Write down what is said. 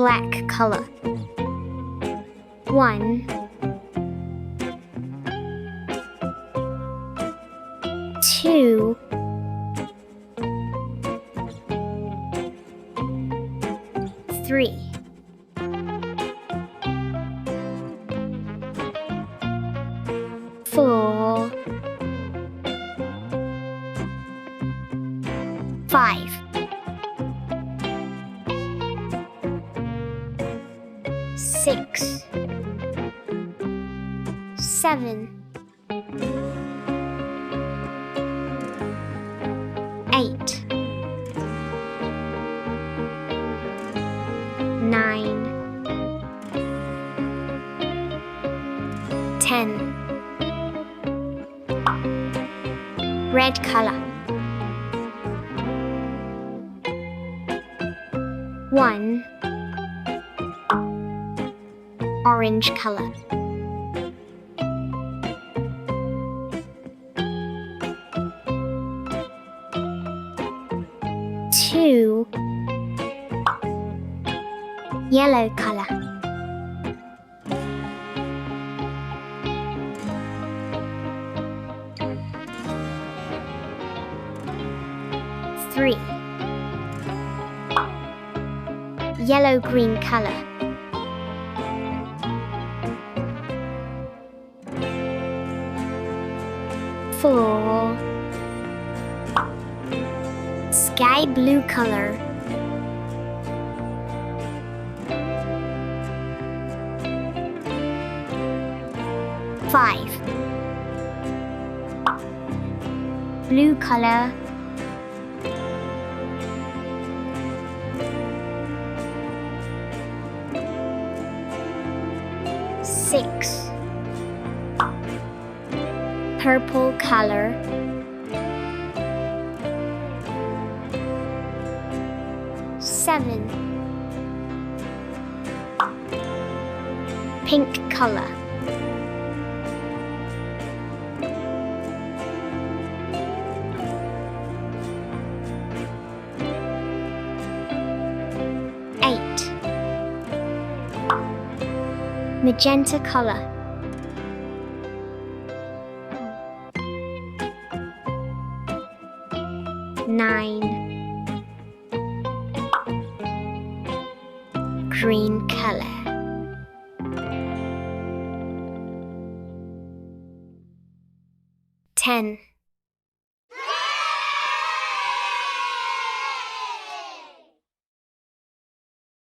black color. 1, 2, 3, 4, 5, 6, 7, 8, 9, 10. Red color. 1, orange color. 2, yellow color. 3, yellow-green color. 4, sky blue color. 5, blue color. 6, purple color. 7, pink color. 8, magenta color. 9, green color. 10.